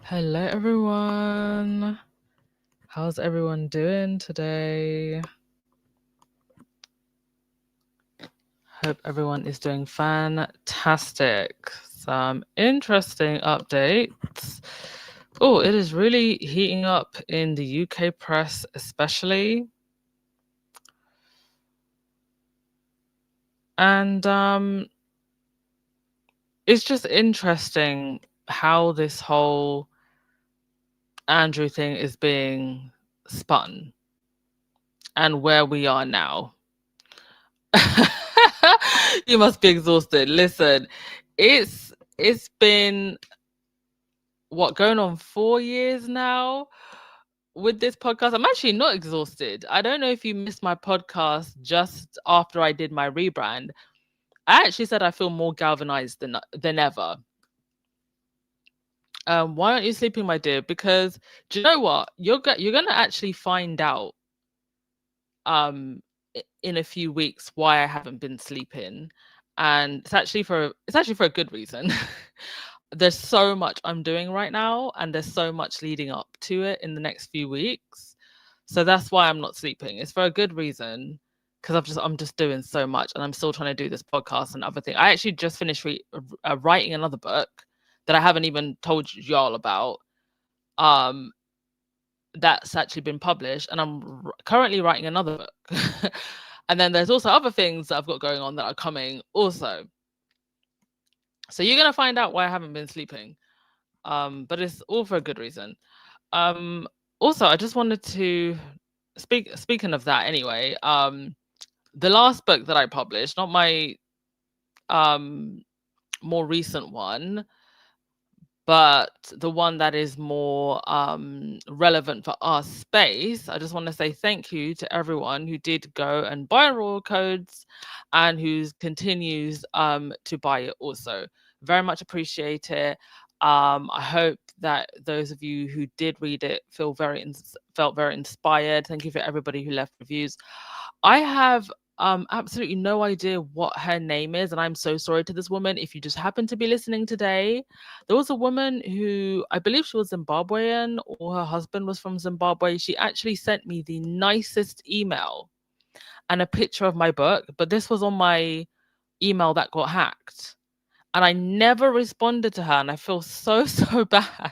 Hello, everyone. How's everyone doing today? Hope everyone is doing fantastic. Some interesting updates. Oh, it is really heating up in the UK press, especially. And it's just interesting how this whole Andrew thing is being spun and where we are now. You must be exhausted. Listen, it's been what, going on 4 years now with this podcast. I'm actually not exhausted. I don't know if you missed my podcast just after I did my rebrand. I actually said I feel more galvanized than ever. Why aren't you sleeping, my dear? Because do you know what? You're gonna actually find out in a few weeks why I haven't been sleeping, and it's actually for a good reason. There's so much I'm doing right now, and there's so much leading up to it in the next few weeks. So that's why I'm not sleeping. It's for a good reason, because I'm just doing so much, and I'm still trying to do this podcast and other things. I actually just finished writing another book that I haven't even told y'all about. That's actually been published, and I'm currently writing another book. And then there's also other things that I've got going on that are coming also. So you're gonna find out why I haven't been sleeping. But it's all for a good reason. Also, I just wanted to speaking of that anyway, the last book that I published, not my more recent one, but the one that is more relevant for our space. I just want to say thank you to everyone who did go and buy Royal Codes and who continues to buy it also. Very much appreciate it. I hope that those of you who did read it felt very inspired. Thank you for everybody who left reviews. I have absolutely no idea what her name is, and I'm so sorry to this woman if you just happen to be listening today. There was a woman who, I believe she was Zimbabwean, or her husband was from Zimbabwe. She actually sent me the nicest email and a picture of my book, but this was on my email that got hacked. And I never responded to her, and I feel so, so bad.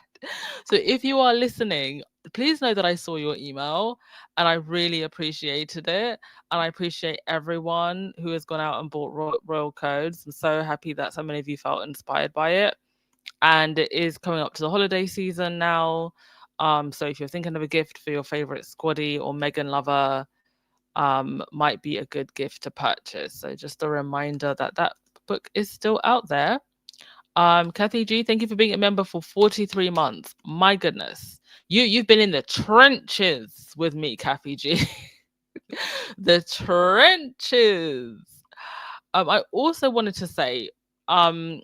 So if you are listening, please know that I saw your email and I really appreciated it. And I appreciate everyone who has gone out and bought Royal Codes. I'm so happy that so many of you felt inspired by it. And it is coming up to the holiday season now. So if you're thinking of a gift for your favorite Squaddy or Meghan lover, might be a good gift to purchase. So just a reminder that that book is still out there. Kathy G, thank you for being a member for 43 months. My goodness. You've been in the trenches with me, Kathy G. The trenches. I also wanted to say, I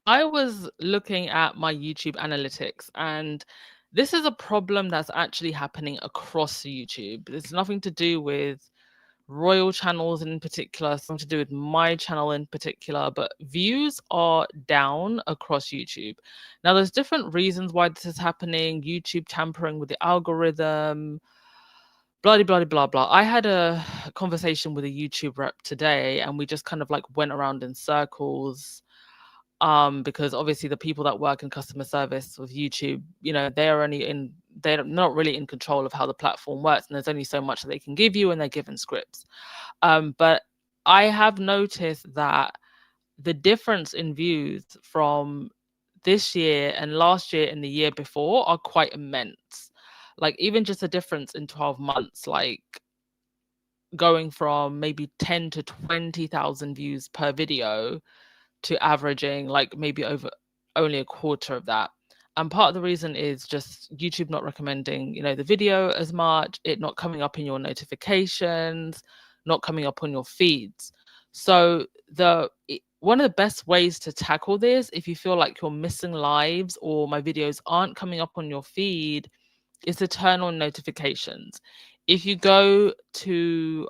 was looking at my YouTube analytics, and this is a problem that's actually happening across YouTube. It's nothing to do with royal channels in particular, something to do with my channel in particular, but views are down across YouTube. Now, there's different reasons why this is happening. YouTube tampering with the algorithm, blah, blah, blah, blah. I had a conversation with a YouTube rep today, and we just kind of like went around in circles. Because obviously the people that work in customer service with YouTube, you know, they're not really in control of how the platform works, and there's only so much that they can give you, and they're given scripts. But I have noticed that the difference in views from this year and last year and the year before are quite immense. Like even just a difference in 12 months, like going from maybe 10 to 20,000 views per video to averaging like maybe over only a quarter of that. And part of the reason is just YouTube not recommending, you know, the video as much, it not coming up in your notifications, not coming up on your feeds. So one of the best ways to tackle this, if you feel like you're missing lives or my videos aren't coming up on your feed, is to turn on notifications. If you go to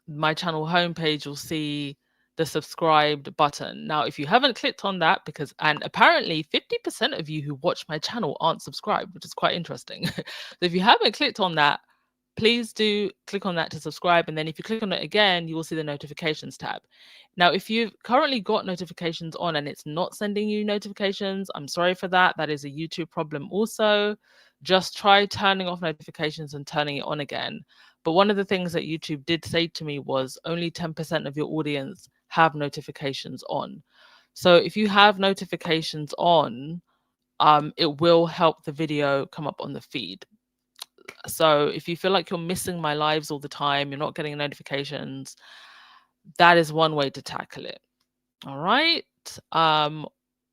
my channel homepage, you'll see the subscribed button. Now, if you haven't clicked on that, and apparently 50% of you who watch my channel aren't subscribed, which is quite interesting. So if you haven't clicked on that, please do click on that to subscribe. And then if you click on it again, you will see the notifications tab. Now, if you've currently got notifications on and it's not sending you notifications, I'm sorry for that. That is a YouTube problem also. Just try turning off notifications and turning it on again. But one of the things that YouTube did say to me was only 10% of your audience have notifications on. So if you have notifications on, it will help the video come up on the feed. So if you feel like you're missing my lives all the time, you're not getting notifications, that is one way to tackle it. All right.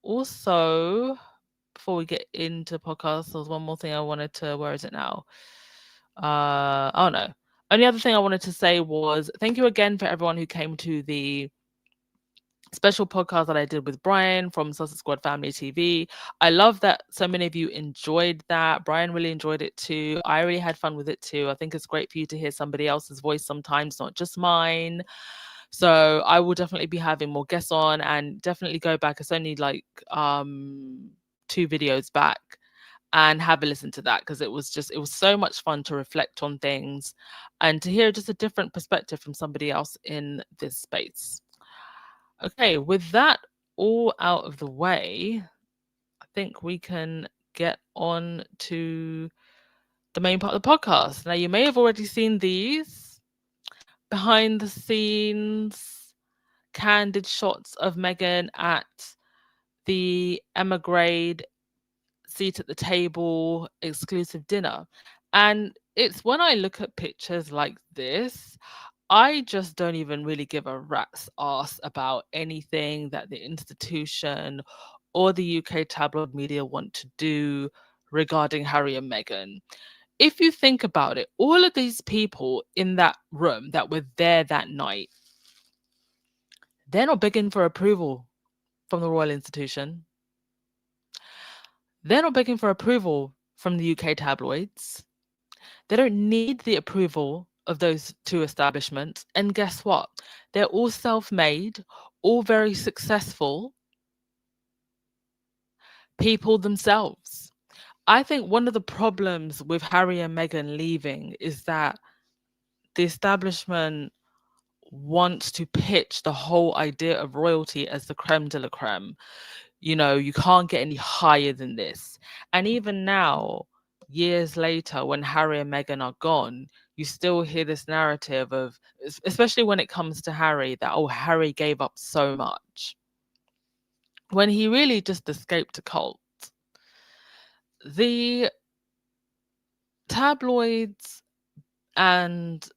Also, before we get into the podcast, there's one more thing I wanted to, where is it now? Oh no. Only other thing I wanted to say was thank you again for everyone who came to the special podcast that I did with Brian from Sausage Squad Family TV. I love that so many of you enjoyed that. Brian really enjoyed it too. I really had fun with it too. I think it's great for you to hear somebody else's voice sometimes, not just mine. So I will definitely be having more guests on, and definitely go back. It's only like 2 videos back, and have a listen to that, because it was so much fun to reflect on things and to hear just a different perspective from somebody else in this space. Okay, with that all out of the way, I think we can get on to the main part of the podcast. Now, you may have already seen these behind the scenes candid shots of Meghan at the Emigrade seat at the table exclusive dinner. And it's when I look at pictures like this, I just don't even really give a rat's ass about anything that the institution or the UK tabloid media want to do regarding Harry and Meghan. If you think about it, all of these people in that room that were there that night, they're not begging for approval from the royal institution. They're not begging for approval from the UK tabloids. They don't need the approval of those 2 establishments. And guess what? They're all self-made, all very successful people themselves. I think one of the problems with Harry and Meghan leaving is that the establishment wants to pitch the whole idea of royalty as the creme de la creme. You know, you can't get any higher than this. And even now, years later, when Harry and Meghan are gone, you still hear this narrative of, especially when it comes to Harry, that, oh, Harry gave up so much, when he really just escaped a cult. The tabloids and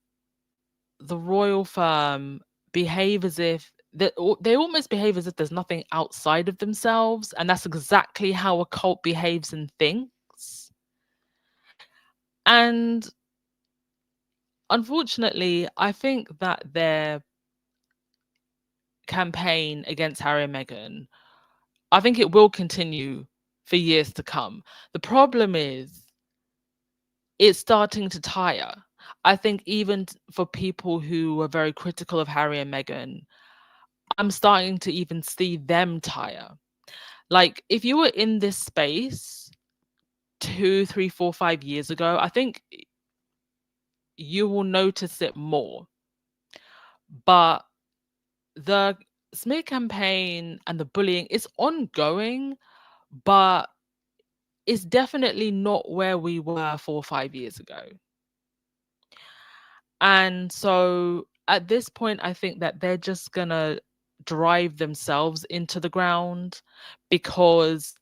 the royal firm behave as if they almost behave as if there's nothing outside of themselves, and that's exactly how a cult behaves and thinks. And unfortunately, I think that their campaign against Harry and Meghan, I think it will continue for years to come. The problem is it's starting to tire. I think even for people who were very critical of Harry and Meghan, I'm starting to even see them tire. Like, if you were in this space 2, 3, 4, 5 years ago, I think you will notice it more. But the smear campaign and the bullying is ongoing, but it's definitely not where we were 4 or 5 years ago. And so at this point, I think that they're just gonna drive themselves into the ground, because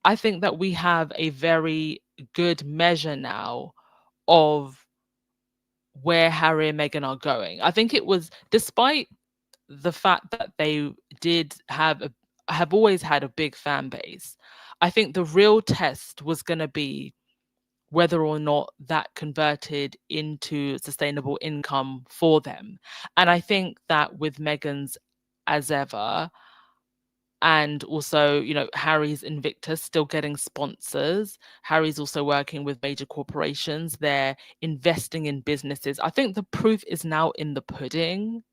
I think that we have a very good measure now of where Harry and Meghan are going. I think it was, despite the fact that they did have always had a big fan base, I think the real test was going to be whether or not that converted into sustainable income for them. And I think that with Meghan's as ever, and also, you know, Harry's Invictus still getting sponsors. Harry's also working with major corporations. They're investing in businesses. I think the proof is now in the pudding.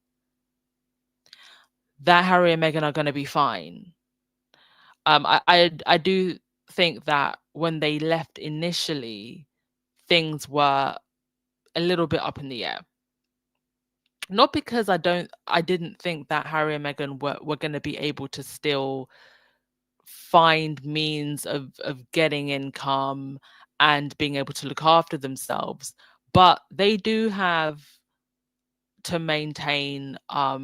that Harry and Meghan are going to be fine. I do think that when they left initially, things were a little bit up in the air. Not because I didn't think that Harry and Meghan were going to be able to still find means of getting income and being able to look after themselves, but they do have to maintain a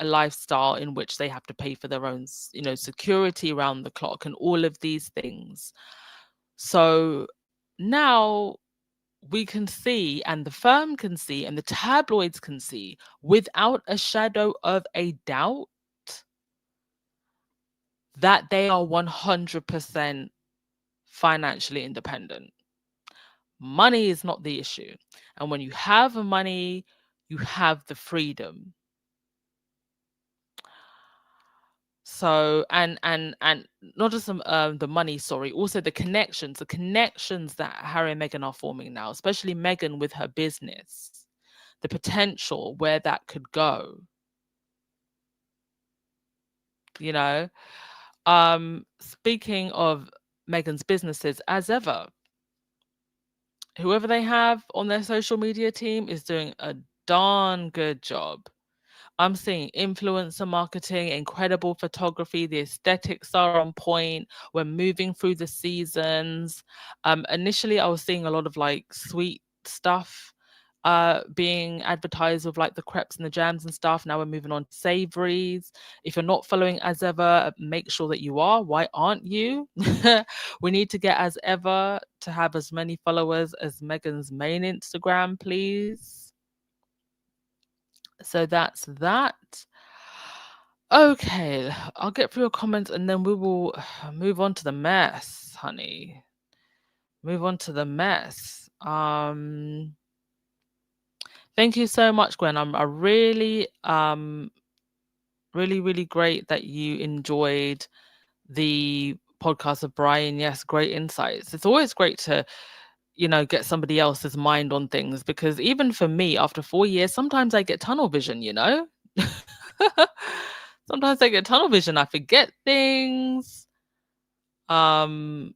lifestyle in which they have to pay for their own, security around the clock and all of these things. So now we can see, and the firm can see, and the tabloids can see, without a shadow of a doubt, that they are 100% financially independent. Money is not the issue. And when you have money, you have the freedom. So and not just the money, sorry, also the connections that Harry and Meghan are forming now, especially Meghan with her business, the potential where that could go, you know. Speaking of Meghan's businesses, as ever, whoever they have on their social media team is doing a darn good job. I'm seeing influencer marketing, incredible photography. The aesthetics are on point. We're moving through the seasons. Initially, I was seeing a lot of like sweet stuff being advertised with like the crepes and the jams and stuff. Now we're moving on to savories. If you're not following As Ever, make sure that you are. Why aren't you? We need to get As Ever to have as many followers as Meghan's main Instagram, please. So that's that. Okay, I'll get through your comments and then we will move on to the mess, honey. Move on to the mess. Thank you so much, Gwen. I really really great that you enjoyed the podcast of Brian. Yes, great insights. It's always great to get somebody else's mind on things, because even for me, after 4 years, sometimes I get tunnel vision, Sometimes I get tunnel vision. I forget things. And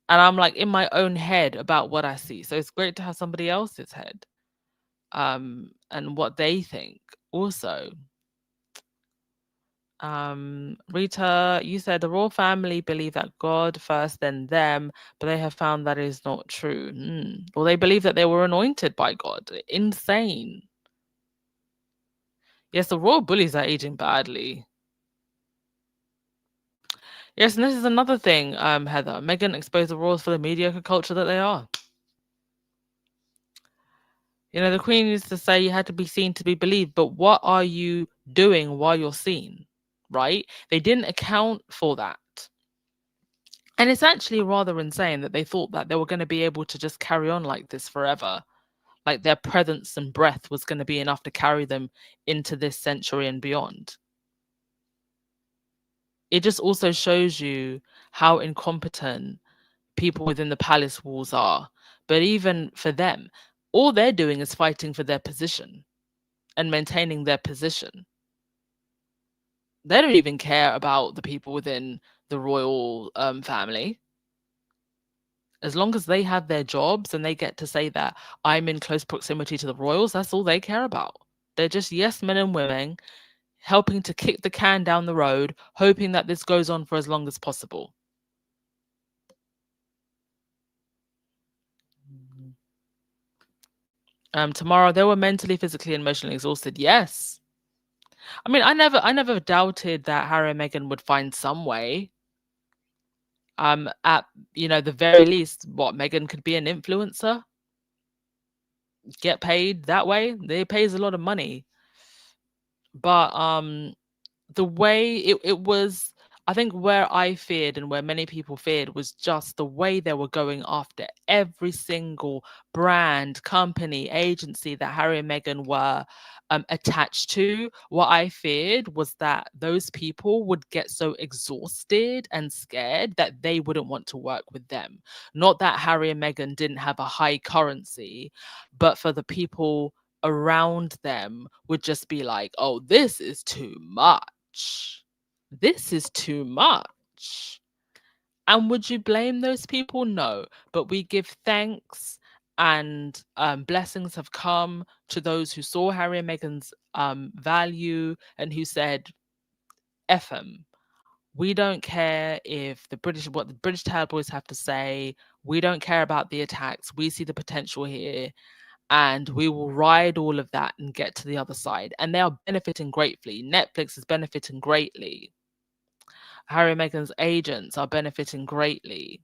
I'm like in my own head about what I see. So it's great to have somebody else's head. And what they think also. Rita, you said the royal family believe that God first, then them, but they have found that is not true. Well, they believe that they were anointed by God. Insane. Yes, the royal bullies are aging badly. Yes, and this is another thing, Heather. Meghan exposed the royals for the mediocre culture that they are. The Queen used to say you had to be seen to be believed, but what are you doing while you're seen? Right? They didn't account for that. And it's actually rather insane that they thought that they were going to be able to just carry on like this forever. Like their presence and breath was going to be enough to carry them into this century and beyond. It just also shows you how incompetent people within the palace walls are. But even for them, all they're doing is fighting for their position and maintaining their position. They don't even care about the people within the royal family. As long as they have their jobs and they get to say that I'm in close proximity to the royals, that's all they care about. They're just yes men and women helping to kick the can down the road, hoping that this goes on for as long as possible. Tomorrow they were mentally, physically, and emotionally exhausted. Yes. I mean, I never doubted that Harry and Meghan would find some way. At the very least, what, Meghan could be an influencer, get paid that way. They pays a lot of money. But the way it was, I think where I feared and where many people feared was just the way they were going after every single brand, company, agency that Harry and Meghan were attached to. What I feared was that those people would get so exhausted and scared that they wouldn't want to work with them. Not that Harry and Meghan didn't have a high currency, but for the people around them would just be like, oh, this is too much. This is too much. And would you blame those people? No. But we give thanks, and blessings have come to those who saw Harry and Meghan's value and who said, F them. We don't care if what the British tabloids have to say. We don't care about the attacks. We see the potential here, and we will ride all of that and get to the other side. And they are benefiting greatly. Netflix is benefiting greatly. Harry and Meghan's agents are benefiting greatly.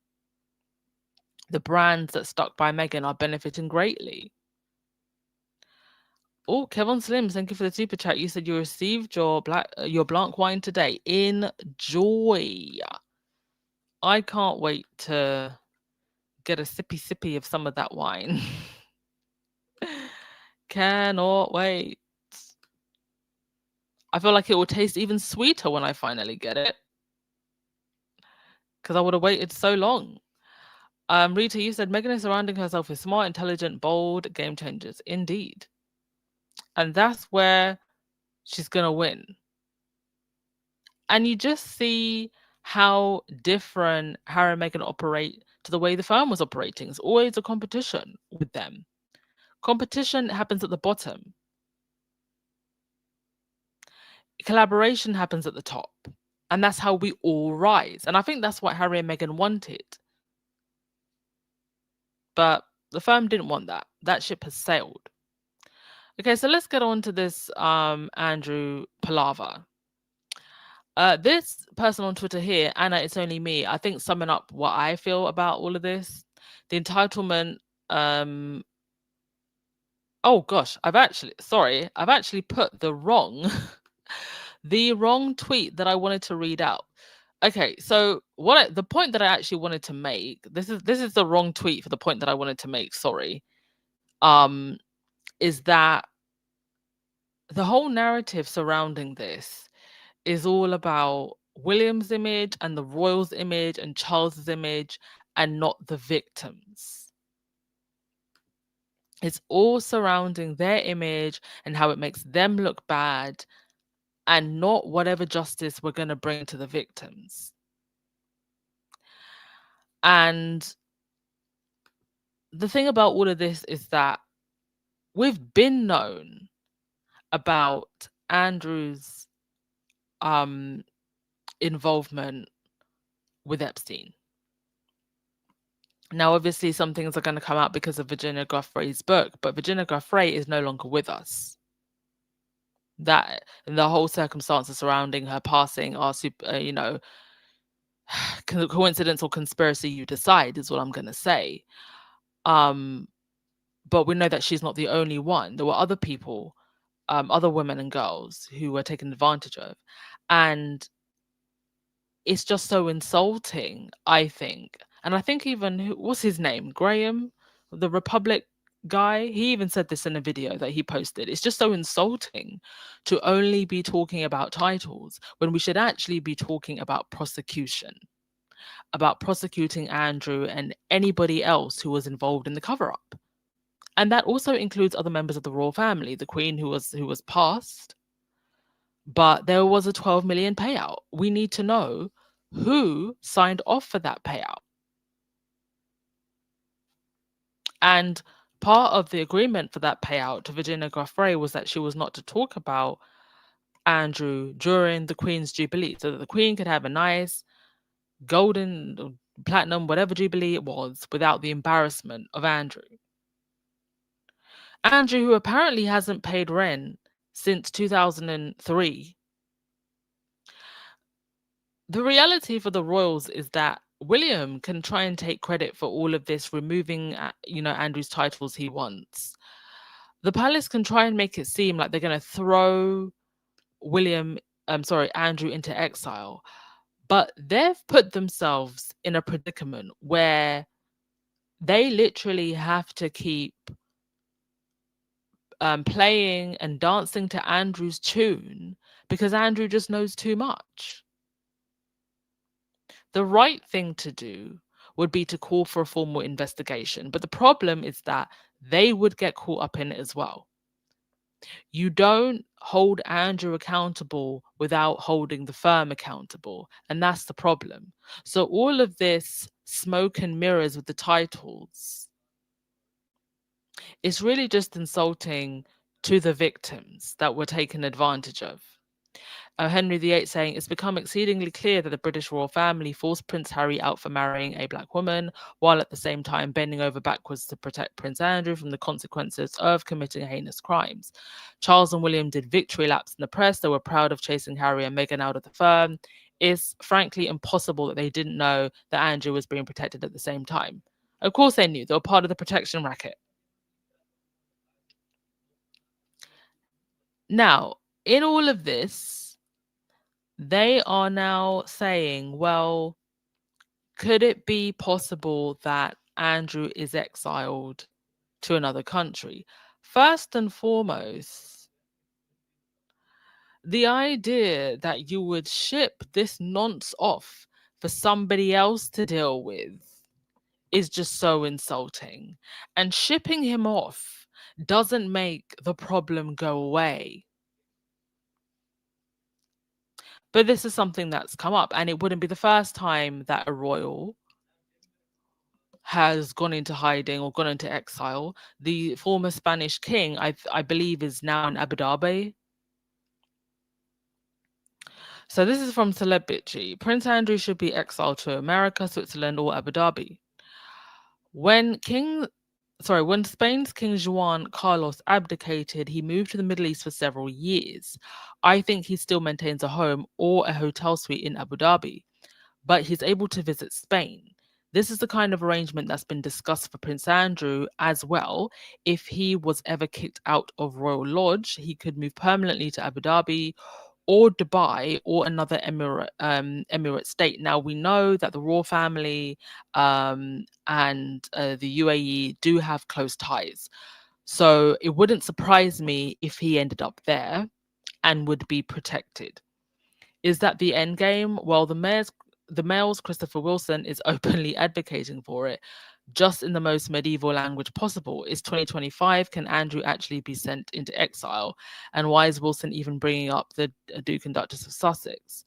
The brands that stuck by Meghan are benefiting greatly. Oh, Kevin Slims, thank you for the super chat. You said you received your blanc wine today. Enjoy. I can't wait to get a sippy of some of that wine. Cannot wait. I feel like it will taste even sweeter when I finally get it, because I would have waited so long. Rita, you said Meghan is surrounding herself with smart, intelligent, bold game changers. Indeed. And that's where she's going to win. And you just see how different Harry and Meghan operate to the way the firm was operating. It's always a competition with them. Competition happens at the bottom. Collaboration happens at the top. And that's how we all rise. And I think that's what Harry and Meghan wanted. But the firm didn't want that. That ship has sailed. Okay, so let's get on to this Andrew palaver. This person on Twitter here, Anna, it's only me, I think summing up what I feel about all of this. The entitlement, oh gosh, I've actually put the wrong the wrong tweet that I wanted to read out. Okay, so the point that I actually wanted to make, this is the wrong tweet for the point that I wanted to make, sorry. Is that the whole narrative surrounding this is all about William's image and the royals' image and Charles's image, and not the victims. It's all surrounding their image and how it makes them look bad, and not whatever justice we're going to bring to the victims. And the thing about all of this is that we've been known about Andrew's involvement with Epstein. Now, obviously, some things are going to come out because of Virginia Giuffre's book, but Virginia Giuffre is no longer with us. That and the whole circumstances surrounding her passing are coincidence or conspiracy, you decide, is what I'm going to say. But we know that she's not the only one. There were other people, other women and girls who were taken advantage of. And it's just so insulting, I think. And I think even, what's his name? Graham, the Republic guy, he even said this in a video that he posted. It's just so insulting to only be talking about titles when we should actually be talking about prosecution, about prosecuting Andrew and anybody else who was involved in the cover-up. And that also includes other members of the royal family, the Queen who was passed. But there was a 12 million payout. We need to know who signed off for that payout. And part of the agreement for that payout to Virginia Giuffre was that she was not to talk about Andrew during the Queen's Jubilee, so that the Queen could have a nice golden, platinum, whatever Jubilee it was, without the embarrassment of Andrew. Andrew, who apparently hasn't paid rent since 2003. The reality for the royals is that William can try and take credit for all of this, removing, Andrew's titles he wants. The palace can try and make it seem like they're going to throw Andrew into exile, but they've put themselves in a predicament where they literally have to keep playing and dancing to Andrew's tune because Andrew just knows too much. The right thing to do would be to call for a formal investigation. But the problem is that they would get caught up in it as well. You don't hold Andrew accountable without holding the firm accountable. And that's the problem. So all of this smoke and mirrors with the titles, it's really just insulting to the victims that were taken advantage of. Henry VIII saying, it's become exceedingly clear that the British royal family forced Prince Harry out for marrying a black woman, while at the same time bending over backwards to protect Prince Andrew from the consequences of committing heinous crimes. Charles and William did victory laps in the press. They were proud of chasing Harry and Meghan out of the firm. It's frankly impossible that they didn't know that Andrew was being protected at the same time. Of course they knew. They were part of the protection racket. Now, in all of this, they are now saying, well, could it be possible that Andrew is exiled to another country? First and foremost, the idea that you would ship this nonce off for somebody else to deal with is just so insulting. And shipping him off doesn't make the problem go away. But this is something that's come up, and it wouldn't be the first time that a royal has gone into hiding or gone into exile. The former Spanish king, I believe, is now in Abu Dhabi. So this is from Celebrity. Prince Andrew should be exiled to America, Switzerland, or Abu Dhabi. When Spain's King Juan Carlos abdicated, he moved to the Middle East for several years. I think he still maintains a home or a hotel suite in Abu Dhabi, but he's able to visit Spain. This is the kind of arrangement that's been discussed for Prince Andrew as well. If he was ever kicked out of Royal Lodge, he could move permanently to Abu Dhabi or Dubai or another emirate state. Now, we know that the royal family and the UAE do have close ties. So it wouldn't surprise me if he ended up there and would be protected. Is that the end game? Well, the Mail's Christopher Wilson is openly advocating for it, just in the most medieval language possible. Is 2025? Can Andrew actually be sent into exile? And why is Wilson even bringing up the Duke and Duchess of Sussex?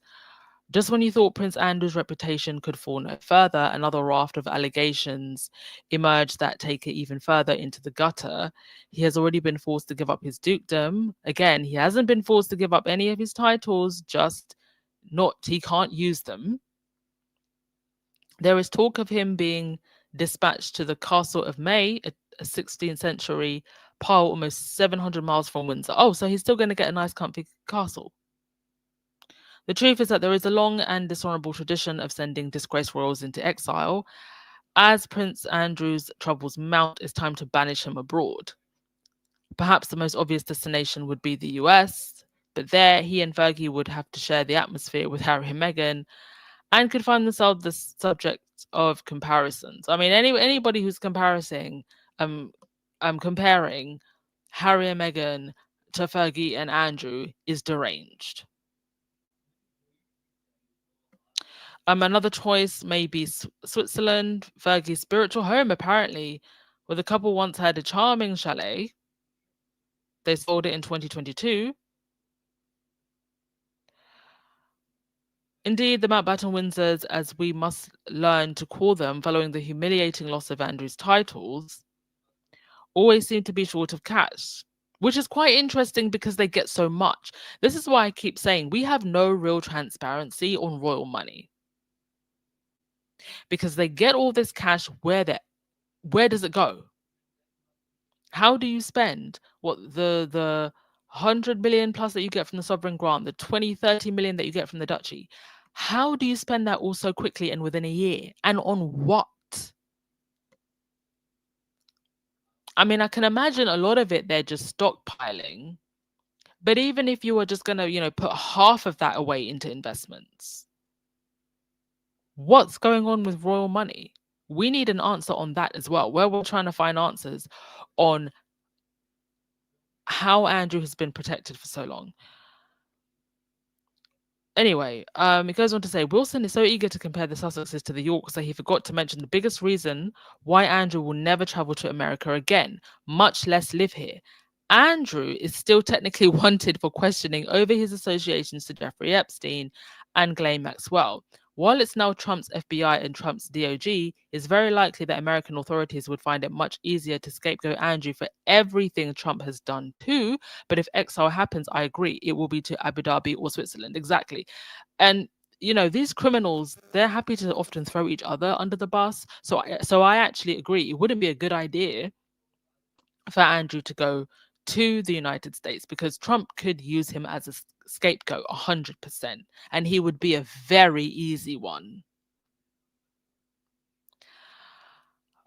Just when you thought Prince Andrew's reputation could fall no further, another raft of allegations emerged that take it even further into the gutter. He has already been forced to give up his dukedom. Again, he hasn't been forced to give up any of his titles, just he can't use them. There is talk of him being dispatched to the Castle of May, a 16th century pile almost 700 miles from Windsor. Oh, so he's still going to get a nice comfy castle. The truth is that there is a long and dishonorable tradition of sending disgraced royals into exile. As Prince Andrew's troubles mount, it's time to banish him abroad. Perhaps the most obvious destination would be the US, but there he and Fergie would have to share the atmosphere with Harry and Meghan, and could find themselves the subject of comparisons. I mean, anybody who's comparing Harry and Meghan to Fergie and Andrew is deranged. Another choice may be Switzerland, Fergie's spiritual home, apparently, where the couple once had a charming chalet. They sold it in 2022. Indeed, the Mountbatten Windsors, as we must learn to call them following the humiliating loss of Andrew's titles, always seem to be short of cash, which is quite interesting because they get so much. This is why I keep saying we have no real transparency on royal money. Because they get all this cash, where does it go? How do you spend the 100 million plus that you get from the sovereign grant, the 20-30 million that you get from the duchy? How do you spend that all so quickly and within a year? And on what? I mean, I can imagine a lot of it they're just stockpiling. But even if you were just going to, put half of that away into investments, what's going on with royal money? We need an answer on that as well, where we're trying to find answers on how Andrew has been protected for so long. Anyway, it goes on to say, Wilson is so eager to compare the Sussexes to the Yorks that he forgot to mention the biggest reason why Andrew will never travel to America again, much less live here. Andrew is still technically wanted for questioning over his associations to Jeffrey Epstein and Ghislaine Maxwell. While it's now Trump's FBI and Trump's DOJ, it's very likely that American authorities would find it much easier to scapegoat Andrew for everything Trump has done too. But if exile happens, I agree, it will be to Abu Dhabi or Switzerland. Exactly. And these criminals, they're happy to often throw each other under the bus. So I actually agree. It wouldn't be a good idea for Andrew to go to the United States because Trump could use him as a scapegoat 100%, and he would be a very easy one.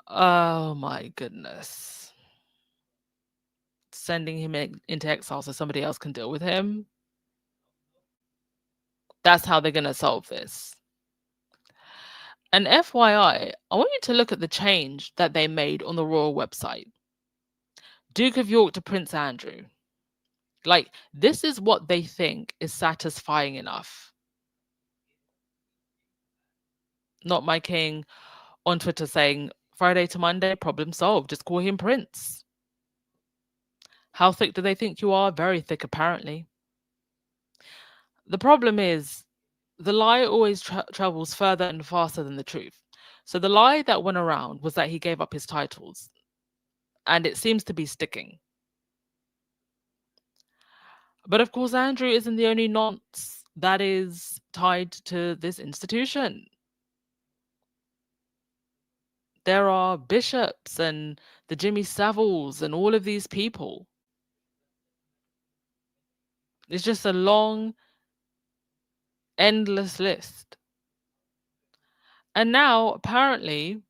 Oh my goodness. Sending him into exile so somebody else can deal with him. That's how they're going to solve this. And FYI, I want you to look at the change that they made on the royal website. Duke of York to Prince Andrew. Like, this is what they think is satisfying enough. Not my king on Twitter saying, Friday to Monday, problem solved. Just call him Prince. How thick do they think you are? Very thick, apparently. The problem is, the lie always travels further and faster than the truth. So the lie that went around was that he gave up his titles, and it seems to be sticking. But of course, Andrew isn't the only nonce that is tied to this institution. There are bishops and the Jimmy Saviles and all of these people. It's just a long, endless list. And now, apparently,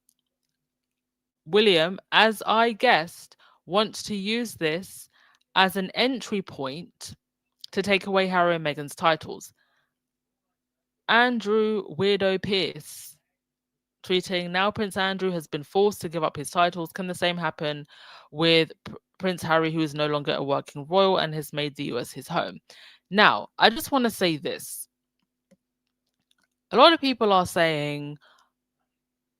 William, as I guessed, wants to use this as an entry point to take away Harry and Meghan's titles. Andrew Weirdo Pierce tweeting, now Prince Andrew has been forced to give up his titles. Can the same happen with Prince Harry, who is no longer a working royal and has made the US his home? Now, I just want to say this. A lot of people are saying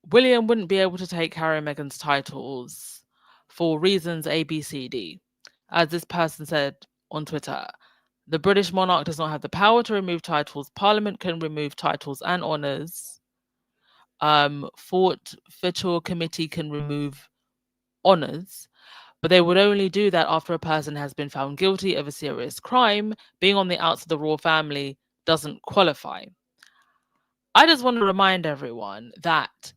William wouldn't be able to take Harry and Meghan's titles for reasons A, B, C, D. As this person said on Twitter, the British monarch does not have the power to remove titles. Parliament can remove titles and honours. Forfeiture committee can remove honours, but they would only do that after a person has been found guilty of a serious crime. Being on the outs of the royal family doesn't qualify. I just want to remind everyone that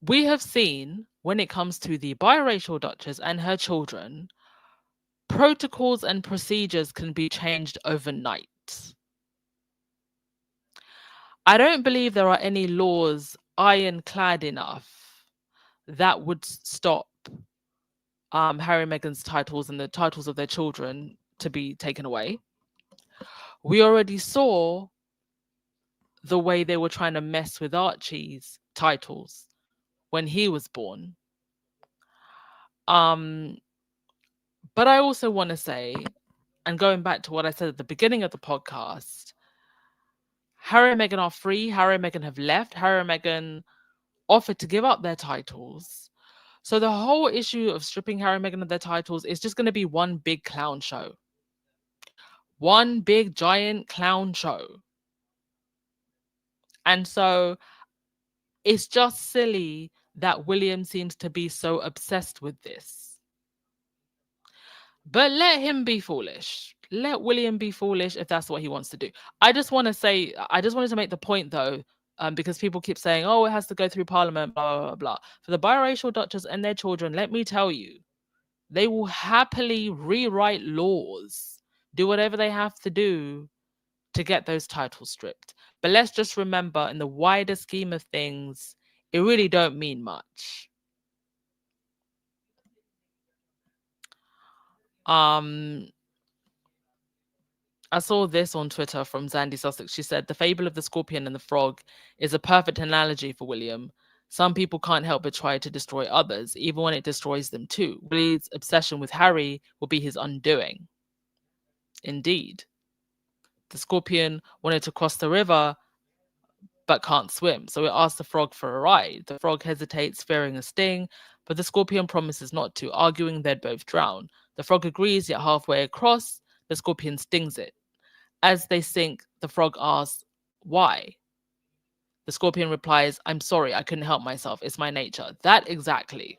we have seen, when it comes to the biracial Duchess and her children, protocols and procedures can be changed overnight. I don't believe there are any laws ironclad enough that would stop Harry and Meghan's titles and the titles of their children to be taken away. We already saw the way they were trying to mess with Archie's titles when he was born. But I also want to say, and going back to what I said at the beginning of the podcast, Harry and Meghan are free. Harry and Meghan have left. Harry and Meghan offered to give up their titles. So the whole issue of stripping Harry and Meghan of their titles is just going to be one big clown show. One big giant clown show. And so it's just silly that William seems to be so obsessed with this. But let him be foolish. Let William be foolish if that's what he wants to do. I just wanted to make the point though, because people keep saying, oh, it has to go through Parliament, blah, blah, blah, blah. For the biracial Duchess and their children, let me tell you, they will happily rewrite laws, do whatever they have to do to get those titles stripped. But let's just remember, in the wider scheme of things, it really don't mean much. I saw this on Twitter from Zandy Sussex. She said, the fable of the scorpion and the frog is a perfect analogy for William. Some people can't help but try to destroy others, even when it destroys them too. Willie's obsession with Harry will be his undoing. Indeed. The scorpion wanted to cross the river, but can't swim. So it asks the frog for a ride. The frog hesitates, fearing a sting, but the scorpion promises not to, arguing they'd both drown. The frog agrees, yet halfway across, the scorpion stings it. As they sink, the frog asks, "Why?" The scorpion replies, "I'm sorry, I couldn't help myself. It's my nature." That exactly.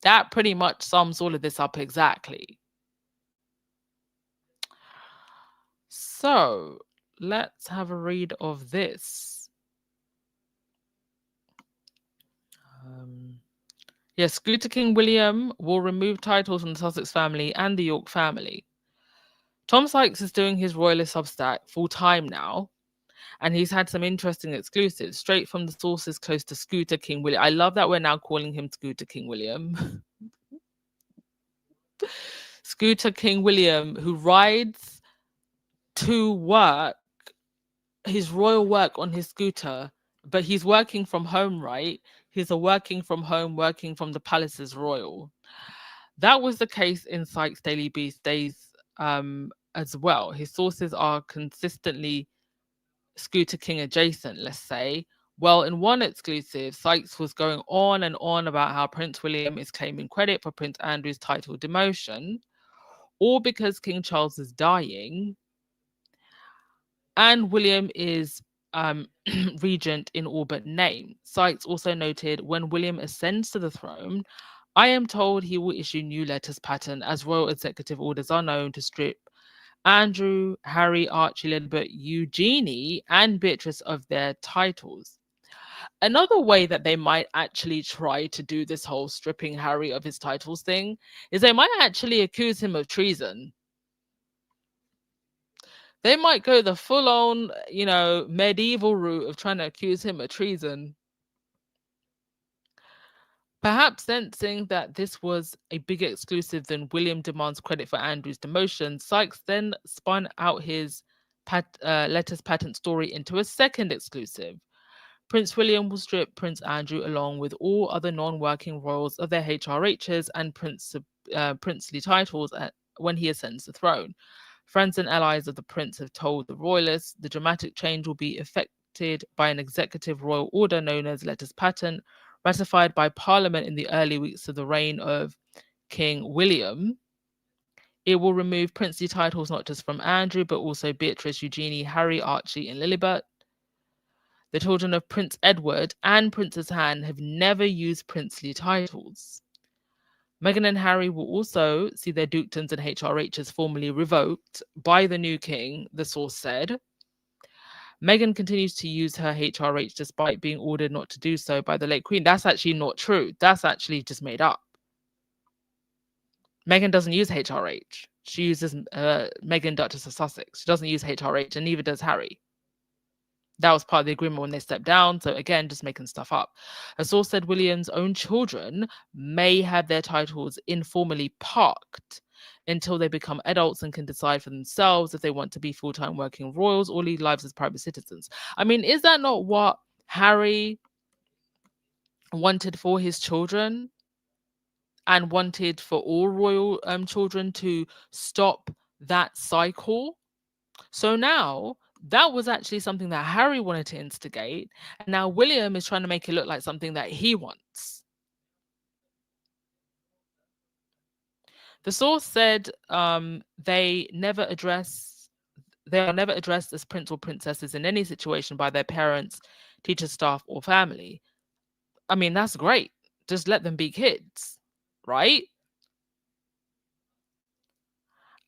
That pretty much sums all of this up exactly. So let's have a read of this. Yes, Scooter King William will remove titles from the Sussex family and the York family. Tom Sykes is doing his royalist Substack full time now, and he's had some interesting exclusives straight from the sources close to Scooter King William. I love that we're now calling him Scooter King William. Scooter King William, who rides to work, his royal work on his scooter, but he's working from home, right? He's a working from home, working from the palace's royal. That was the case in Sykes' Daily Beast days as well. His sources are consistently Scooter King adjacent, let's say. Well, in one exclusive, Sykes was going on and on about how Prince William is claiming credit for Prince Andrew's title demotion, all because King Charles is dying, and William is regent in all but name. Sykes also noted, when William ascends to the throne, I am told he will issue new letters pattern as royal executive orders are known to strip Andrew, Harry, Archie, Elizabeth, Eugenie, and Beatrice of their titles. Another way that they might actually try to do this whole stripping Harry of his titles thing is they might actually accuse him of treason. They might go the full on, medieval route of trying to accuse him of treason. Perhaps sensing that this was a bigger exclusive than William demands credit for Andrew's demotion, Sykes then spun out his letters patent story into a second exclusive. Prince William will strip Prince Andrew along with all other non-working royals of their HRHs and princely titles when he ascends the throne. Friends and allies of the prince have told the royalists the dramatic change will be effected by an executive royal order known as letters patent, ratified by Parliament in the early weeks of the reign of King William. It will remove princely titles not just from Andrew, but also Beatrice, Eugenie, Harry, Archie, and Lilibet. The children of Prince Edward and Princess Anne have never used princely titles. Meghan and Harry will also see their dukedoms and HRHs formally revoked by the new king, the source said. Meghan continues to use her HRH despite being ordered not to do so by the late Queen. That's actually not true. That's actually just made up. Meghan doesn't use HRH. She uses Meghan, Duchess of Sussex. She doesn't use HRH, and neither does Harry. That was part of the agreement when they stepped down. So again, just making stuff up. A source said William's own children may have their titles informally parked until they become adults and can decide for themselves if they want to be full-time working royals or lead lives as private citizens. I mean, is that not what Harry wanted for his children and wanted for all royal children to stop that cycle? So now that was actually something that Harry wanted to instigate, and now William is trying to make it look like something that he wants. The source said they are never addressed as prince or princesses in any situation by their parents, teachers, staff, or family. I mean, that's great. Just let them be kids, right?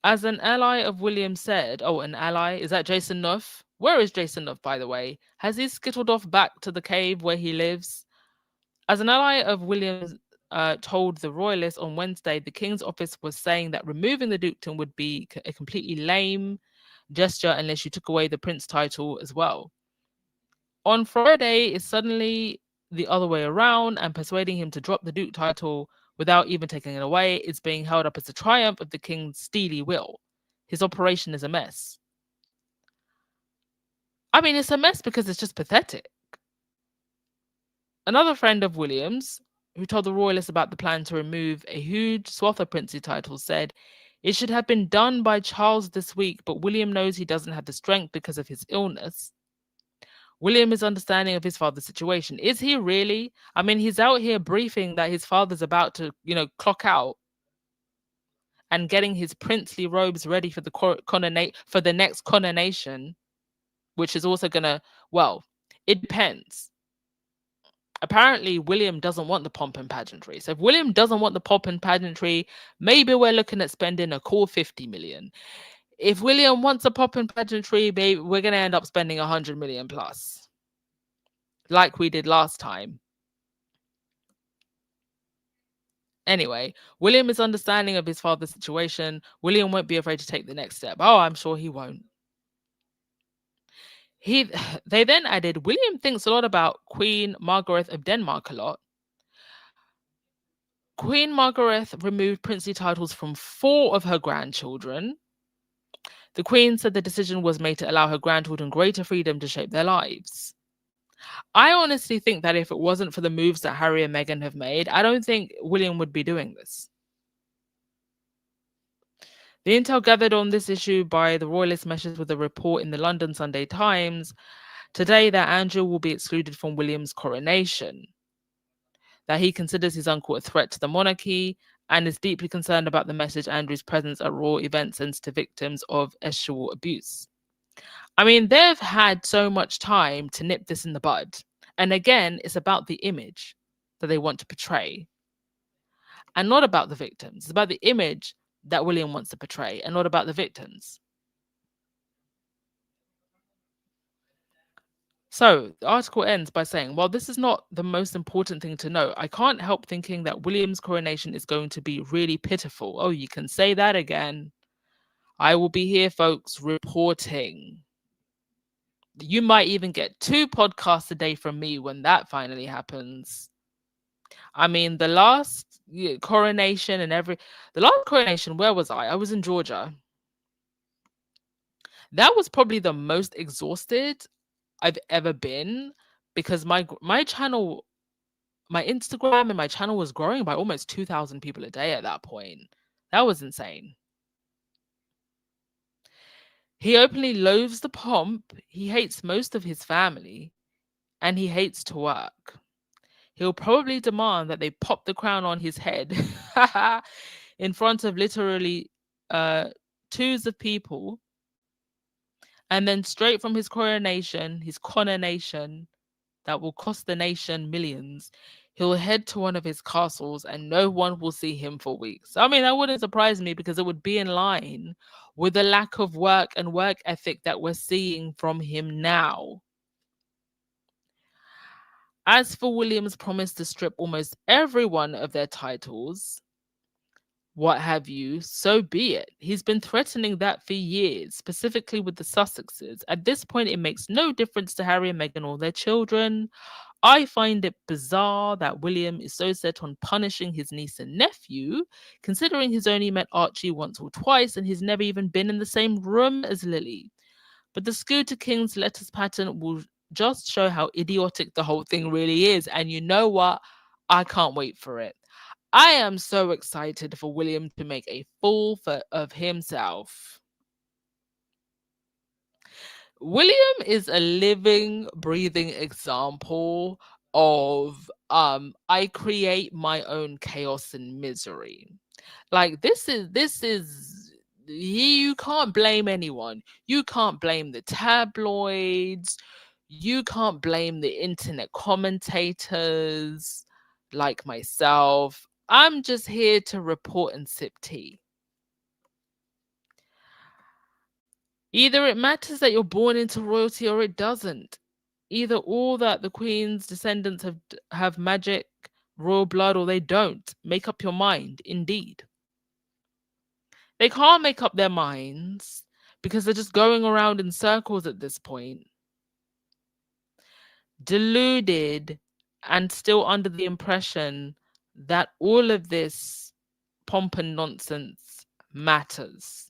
As an ally of William said, an ally, is that Jason Nuff? Where is Jason Nuff, by the way? Has he skittled off back to the cave where he lives? As an ally of William told the royalists on Wednesday, the King's office was saying that removing the dukedom would be a completely lame gesture unless you took away the prince title as well. On Friday, it's suddenly the other way around, and persuading him to drop the duke title without even taking it away is being held up as a triumph of the king's steely will. His operation is a mess. I mean, it's a mess because it's just pathetic. Another friend of William's, who told the royalists about the plan to remove a huge swath of princely titles, said, "It should have been done by Charles this week, but William knows he doesn't have the strength because of his illness." William is understanding of his father's situation. Is he really? I mean, he's out here briefing that his father's about to, clock out and getting his princely robes ready for for the next coronation, which is also gonna, well, it depends. Apparently, William doesn't want the pomp and pageantry. So if William doesn't want the pomp and pageantry, maybe we're looking at spending a cool 50 million. If William wants a pomp and pageantry, babe, we're gonna end up spending 100 million plus, like we did last time. Anyway, William is understanding of his father's situation. William won't be afraid to take the next step. Oh, I'm sure he won't. They then added, William thinks a lot about Queen Margaret of Denmark a lot. Queen Margaret removed princely titles from 4 of her grandchildren. The Queen said the decision was made to allow her grandchildren greater freedom to shape their lives. I honestly think that if it wasn't for the moves that Harry and Meghan have made, I don't think William would be doing this. The intel gathered on this issue by the Royalist meshes with a report in the London Sunday Times today that Andrew will be excluded from William's coronation, that he considers his uncle a threat to the monarchy and is deeply concerned about the message Andrew's presence at royal events sends to victims of sexual abuse. I mean, they've had so much time to nip this in the bud. And again, it's about the image that they want to portray and not about the victims. It's about the image that William wants to portray and not about the victims. So the article ends by saying, while this is not the most important thing to know, I can't help thinking that William's coronation is going to be really pitiful. Oh, you can say that again. I will be here, folks, reporting. You might even get 2 podcasts a day from me when that finally happens. I mean, the last coronation the last coronation, where was I? I was in Georgia. That was probably the most exhausted I've ever been because my channel, my Instagram and my channel was growing by almost 2,000 people a day at that point. That was insane. He openly loathes the pomp. He hates most of his family and he hates to work. He'll probably demand that they pop the crown on his head in front of literally twos of people. And then straight from his coronation, that will cost the nation millions, he'll head to one of his castles and no one will see him for weeks. I mean, that wouldn't surprise me because it would be in line with the lack of work and work ethic that we're seeing from him now. As for William's promise to strip almost everyone of their titles, what have you, so be it. He's been threatening that for years, specifically with the Sussexes. At this point, it makes no difference to Harry and Meghan or their children. I find it bizarre that William is so set on punishing his niece and nephew, considering he's only met Archie once or twice and he's never even been in the same room as Lily. But the Scooter King's letters pattern will just show how idiotic the whole thing really is. And you know what? I can't wait for it. I am so excited for William to make a fool of himself. William is a living, breathing example of I create my own chaos and misery. Like this is you can't blame anyone. You can't blame the tabloids. You can't blame the internet commentators like myself. I'm just here to report and sip tea. Either it matters that you're born into royalty or it doesn't. Either all that the Queen's descendants have magic, royal blood, or they don't. Make up your mind, indeed. They can't make up their minds because they're just going around in circles at this point. Deluded and still under the impression that all of this pomp and nonsense matters.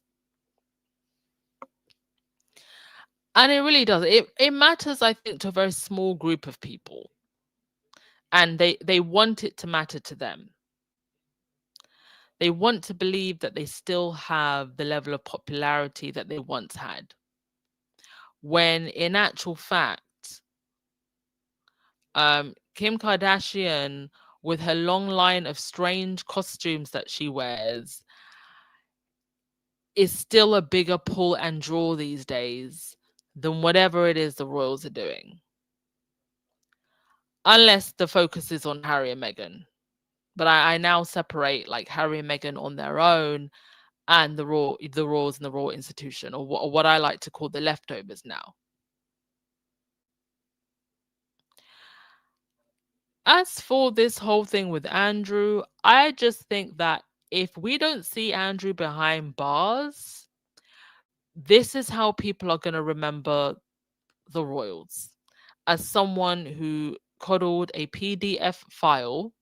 And it really does. It matters, I think, to a very small group of people. And they want it to matter to them. They want to believe that they still have the level of popularity that they once had. When in actual fact, Kim Kardashian, with her long line of strange costumes that she wears, is still a bigger pull and draw these days than whatever it is the royals are doing. Unless the focus is on Harry and Meghan. But I now separate like Harry and Meghan on their own and the royals and the royal institution, or what I like to call the leftovers now. As for this whole thing with Andrew, I just think that if we don't see Andrew behind bars, this is how people are going to remember the royals, as someone who coddled a PDF file,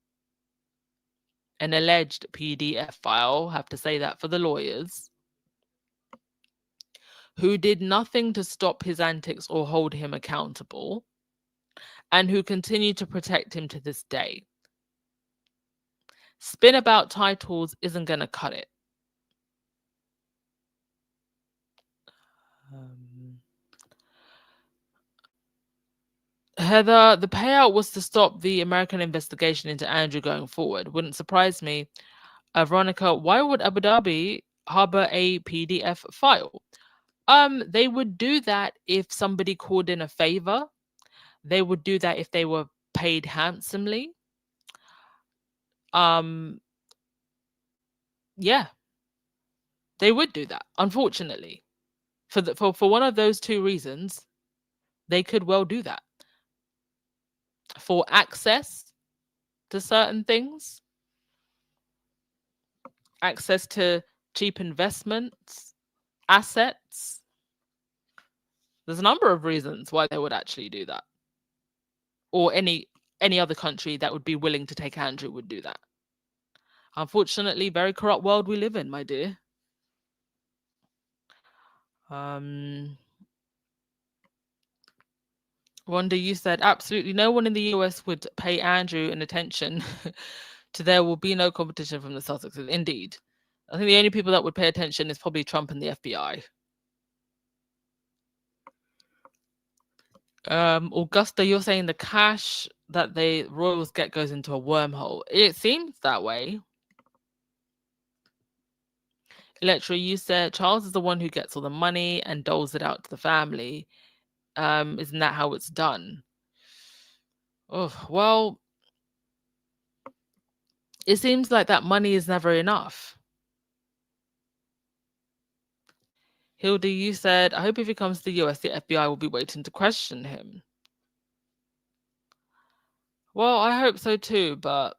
an alleged PDF file, have to say that for the lawyers, who did nothing to stop his antics or hold him accountable, and who continue to protect him to this day. Spin about titles isn't going to cut it. Heather, the payout was to stop the American investigation into Andrew going forward. Wouldn't surprise me. Veronica, why would Abu Dhabi harbor a PDF file? They would do that if somebody called in a favor. They would do that if they were paid handsomely. Yeah, they would do that. Unfortunately, for one of those two reasons, they could well do that. For access to certain things, access to cheap investments, assets. There's a number of reasons why they would actually do that. Or any other country that would be willing to take Andrew would do that. Unfortunately, very corrupt world we live in, my dear. Wanda, you said absolutely no one in the US would pay Andrew an attention to there will be no competition from the Sussexes. Indeed. I think the only people that would pay attention is probably Trump and the FBI. Augusta, you're saying the cash that the royals get goes into a wormhole. It seems that way. Electra, you said Charles is the one who gets all the money and doles it out to the family. Isn't that how it's done? Oh, well, it seems like that money is never enough. Hilda, you said, I hope if he comes to the US, the FBI will be waiting to question him. Well, I hope so too, but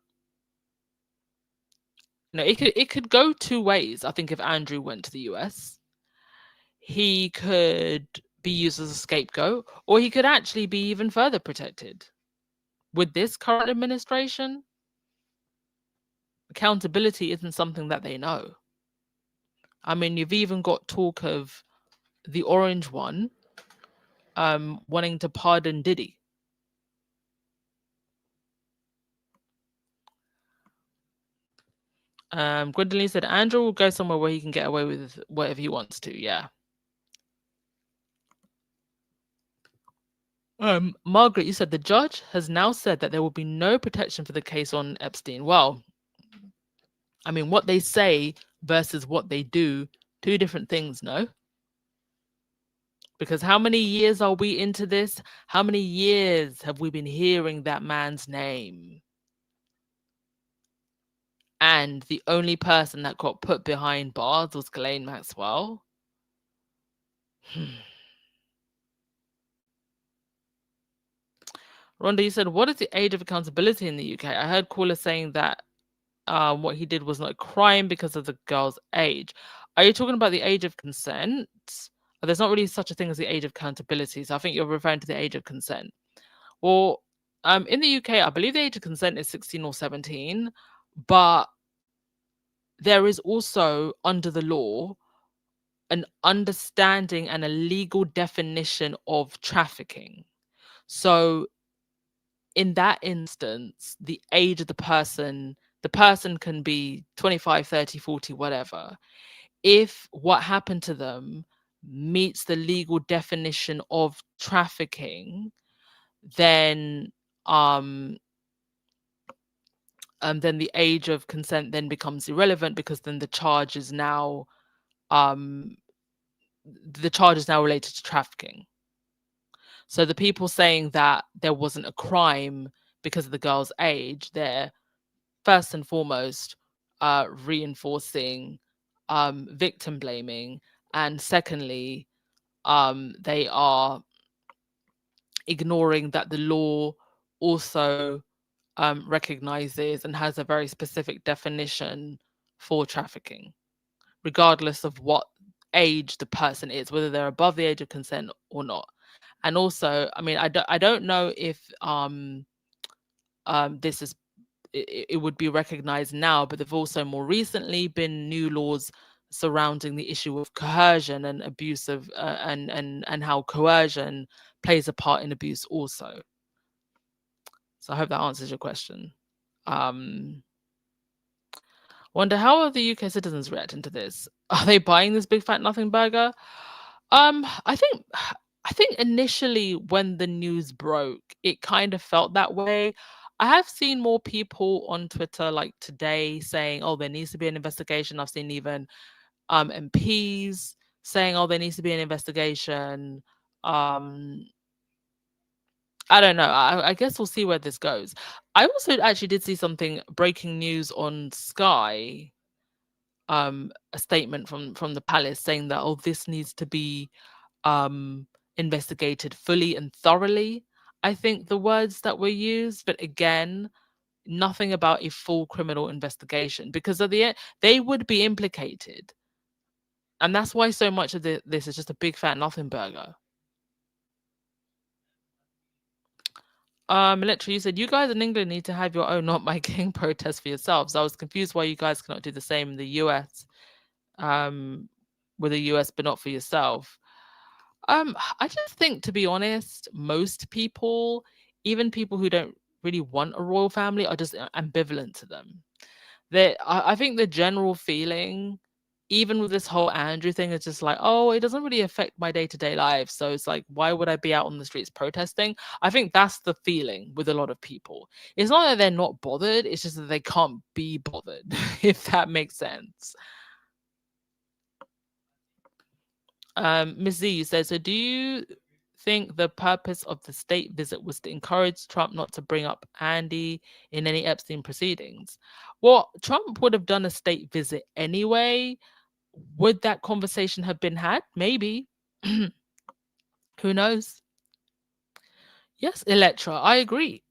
it could go two ways. I think if Andrew went to the US, he could be used as a scapegoat, or he could actually be even further protected. With this current administration, accountability isn't something that they know. I mean, you've even got talk of the orange one wanting to pardon Diddy. Gwendolyn said Andrew will go somewhere where he can get away with whatever he wants to. Yeah. Margaret, you said the judge has now said that there will be no protection for the case on Epstein. Well, I mean, what they say versus what they do, two different things, no? Because how many years are we into this? How many years have we been hearing that man's name? And the only person that got put behind bars was Ghislaine Maxwell. Rhonda, you said, what is the age of accountability in the UK? I heard callers saying that what he did was not a crime because of the girl's age. Are you talking about the age of consent? There's not really such a thing as the age of accountability. So I think you're referring to the age of consent. Well, in the UK, I believe the age of consent is 16 or 17, but there is also, under the law, an understanding and a legal definition of trafficking. So in that instance, the age of the person can be 25, 30, 40, whatever. If what happened to them meets the legal definition of trafficking, then um, then the age of consent then becomes irrelevant, because then um, the charge is now related to trafficking. So the people saying that there wasn't a crime because of the girl's age, they're first and foremost reinforcing victim blaming, and secondly, they are ignoring that the law also recognizes and has a very specific definition for trafficking, regardless of what age the person is, whether they're above the age of consent or not. And also, I mean, I don't know if this is it would be recognized now, but there've also more recently been new laws surrounding the issue of coercion and abuse of and how coercion plays a part in abuse also. So I hope that answers your question. Wonder how are the UK citizens reacting to this? Are they buying this big fat nothing burger? I think initially when the news broke, it kind of felt that way. I have seen more people on Twitter like today saying, "Oh, there needs to be an investigation." I've seen even MPs saying, "Oh, there needs to be an investigation." Um, I don't know. I guess we'll see where this goes. I also actually did see something breaking news on Sky, a statement from the palace saying that, oh, this needs to be investigated fully and thoroughly. I think the words that were used, but again, nothing about a full criminal investigation, because at the end they would be implicated, and that's why so much of this is just a big fat nothing burger. Literally, you said you guys in England need to have your own "Not My King" protest for yourselves. I was confused why you guys cannot do the same in the US, with the US, but not for yourself. I just think, to be honest, most people, even people who don't really want a royal family, are just ambivalent to them. I think the general feeling, even with this whole Andrew thing, is just like, oh, it doesn't really affect my day-to-day life. So it's like, why would I be out on the streets protesting? I think that's the feeling with a lot of people. It's not that they're not bothered, it's just that they can't be bothered, if that makes sense. Ms. Z, you said, so do you think the purpose of the state visit was to encourage Trump not to bring up Andy in any Epstein proceedings? Well, Trump would have done a state visit anyway. Would that conversation have been had? Maybe. Who knows? Yes, Electra, I agree.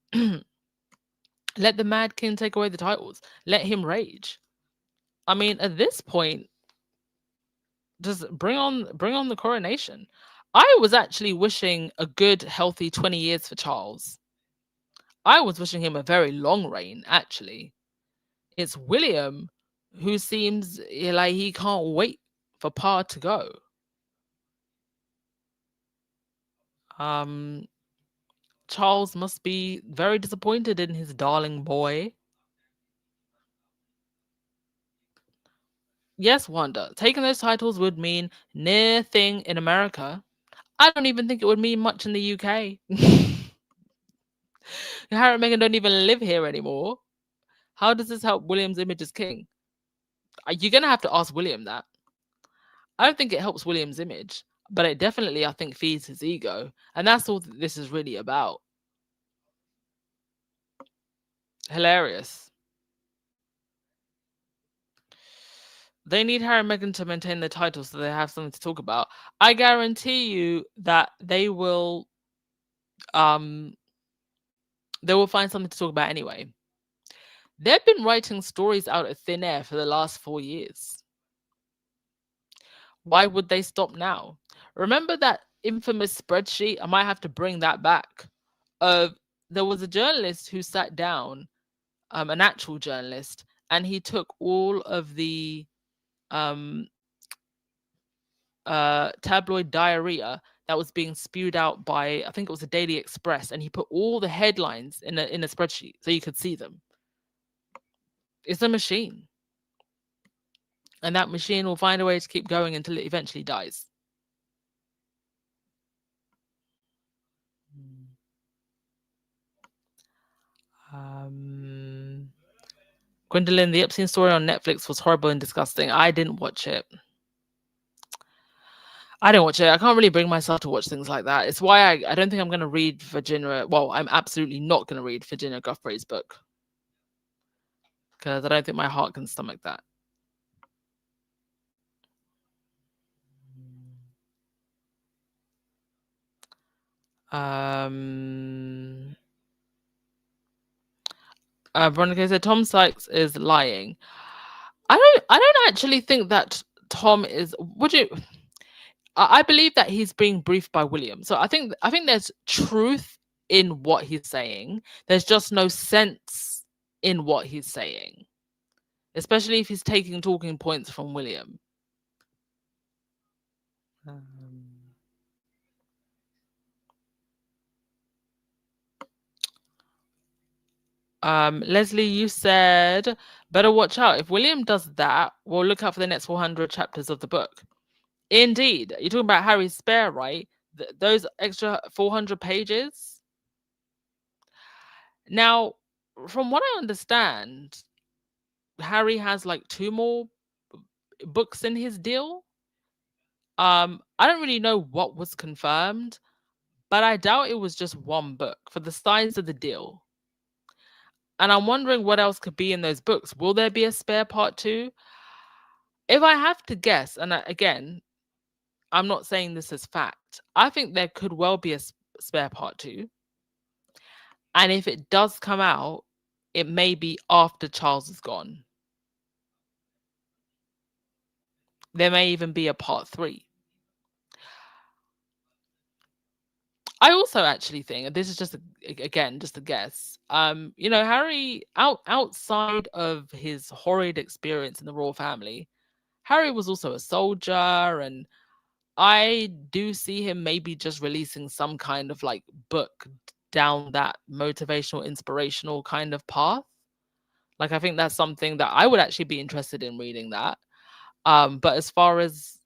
Let the Mad King take away the titles. Let him rage. I mean, at this point, just bring on the coronation. I was actually wishing a good, healthy 20 years for Charles. I was wishing him a very long reign, actually. It's William who seems like he can't wait for Pa to go. Um, Charles must be very disappointed in his darling boy. Yes, Wanda, taking those titles would mean nothing in America. I don't even think it would mean much in the UK. Harry and Meghan don't even live here anymore. How does this help William's image as king? You're going to have to ask William that. I don't think it helps William's image, but it definitely, I think, feeds his ego. And that's all this is really about. Hilarious. They need Harry and Meghan to maintain their title so they have something to talk about. I guarantee you that they will find something to talk about anyway. They've been writing stories out of thin air for the last 4 years. Why would they stop now? Remember that infamous spreadsheet? I might have to bring that back. There was a journalist who sat down, an actual journalist, and he took all of the tabloid diarrhea that was being spewed out by, I think it was the Daily Express, and he put all the headlines in a spreadsheet so you could see them. It's a machine. And that machine will find a way to keep going until it eventually dies. Gwendolyn, the Epstein story on Netflix was horrible and disgusting. I didn't watch it. I can't really bring myself to watch things like that. It's why I don't think I'm going to read Virginia. Well, I'm absolutely not going to read Virginia Giuffre's book because I don't think my heart can stomach that. Veronica said Tom Sykes is lying. I don't actually think that Tom is. Would you? I believe that he's being briefed by William. So I think there's truth in what he's saying. There's just no sense in what he's saying, especially if he's taking talking points from William. Leslie, you said better watch out. If William does that, we'll look out for the next 400 chapters of the book. Indeed. You're talking about Harry's spare, right? Those extra 400 pages. Now, from what I understand, Harry has like 2 more books in his deal. I don't really know what was confirmed, but I doubt it was just 1 book for the size of the deal. And I'm wondering what else could be in those books. Will there be a spare part 2? If I have to guess, and again, I'm not saying this as fact, I think there could well be a spare part 2. And if it does come out, it may be after Charles is gone. There may even be a part 3. I also actually think, and this is just just a guess. Harry outside of his horrid experience in the royal family, Harry was also a soldier, and I do see him maybe just releasing some kind of like book down that motivational, inspirational kind of path. Like I think that's something that I would actually be interested in reading that. But as far as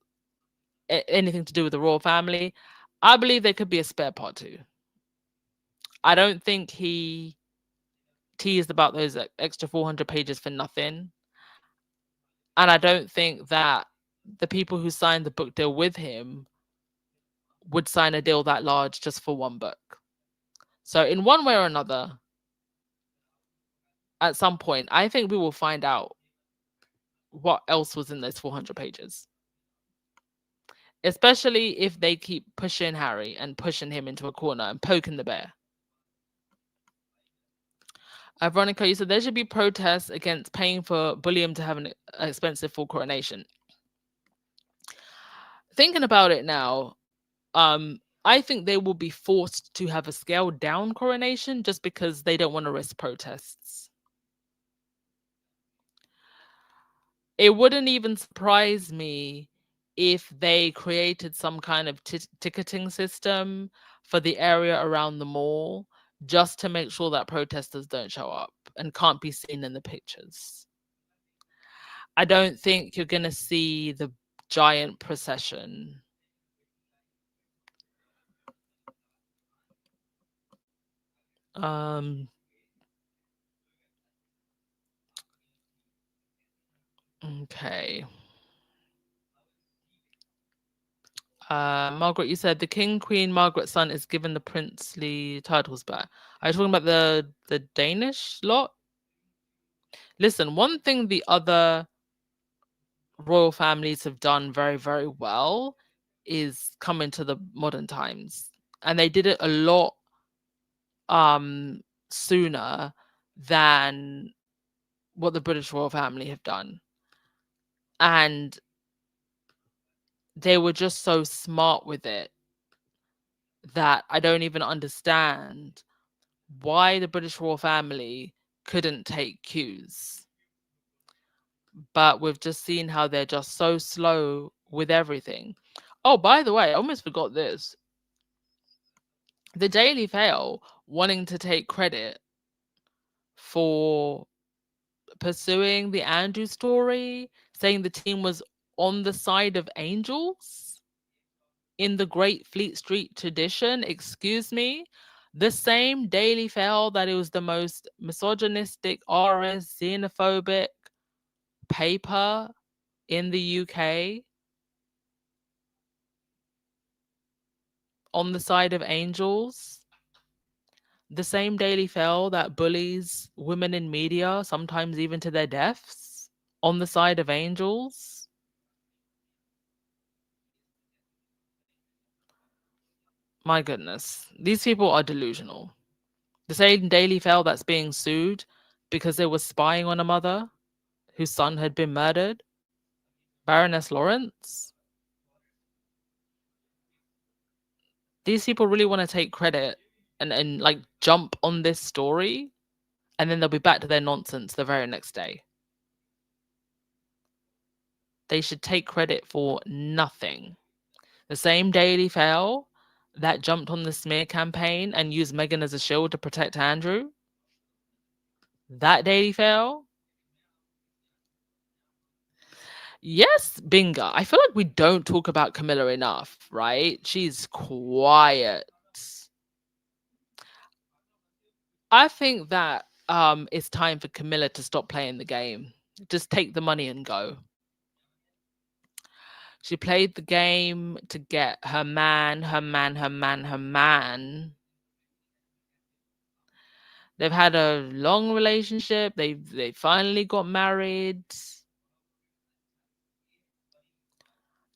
anything to do with the royal family, I believe there could be a spare part 2. I don't think he teased about those extra 400 pages for nothing. And I don't think that the people who signed the book deal with him would sign a deal that large just for 1 book. So in one way or another, at some point, I think we will find out what else was in those 400 pages. Especially if they keep pushing Harry and pushing him into a corner and poking the bear. Veronica, you said there should be protests against paying for William to have an expensive full coronation. Thinking about it now, I think they will be forced to have a scaled down coronation just because they don't want to risk protests. It wouldn't even surprise me if they created some kind of ticketing system for the area around the mall just to make sure that protesters don't show up and can't be seen in the pictures. I don't think you're going to see the giant procession. Okay. Margaret, you said the King, Queen, Margaret's son is given the princely titles back. Are you talking about the Danish lot? Listen, one thing the other royal families have done very, very well is come into the modern times. And they did it a lot sooner than what the British royal family have done. And they were just so smart with it that I don't even understand why the British royal family couldn't take cues. But we've just seen how they're just so slow with everything. Oh, by the way, I almost forgot this. The Daily Mail wanting to take credit for pursuing the Andrew story, saying the team was on the side of angels in the Great Fleet Street tradition. Excuse me. The same Daily Fail that it was the most misogynistic, racist, xenophobic paper in the UK on the side of angels. The same Daily Fail that bullies women in media, sometimes even to their deaths, on the side of angels. My goodness, these people are delusional. The same Daily Fail that's being sued because they were spying on a mother whose son had been murdered, Baroness Lawrence. These people really want to take credit and like jump on this story, and then they'll be back to their nonsense the very next day. They should take credit for nothing. The same Daily Fail that jumped on the smear campaign and used Meghan as a shield to protect Andrew, that Daily Fail. Yes, Binga. I feel like we don't talk about Camilla enough, right? She's quiet. I think that it's time for Camilla to stop playing the game. Just take the money and go. She played the game to get her man, her man, her man, her man. They've had a long relationship. They finally got married.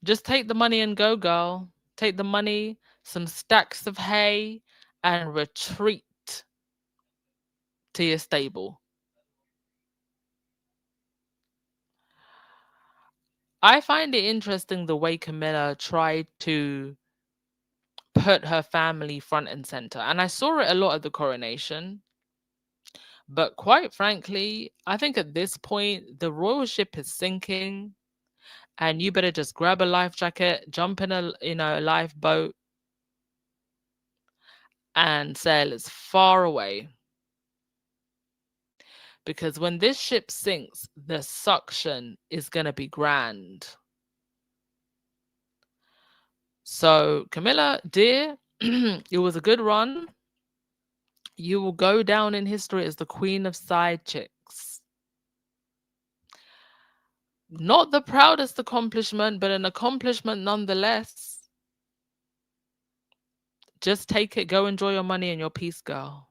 Just take the money and go, girl. Take the money, some stacks of hay, and retreat to your stable. I find it interesting the way Camilla tried to put her family front and center. And I saw it a lot at the coronation. But quite frankly, I think at this point, the royal ship is sinking, and you better just grab a life jacket, jump in a lifeboat, and sail as far away. Because when this ship sinks, the suction is going to be grand. So, Camilla, dear, it was a good run. You will go down in history as the queen of side chicks. Not the proudest accomplishment, but an accomplishment nonetheless. Just take it, go enjoy your money and your peace, girl.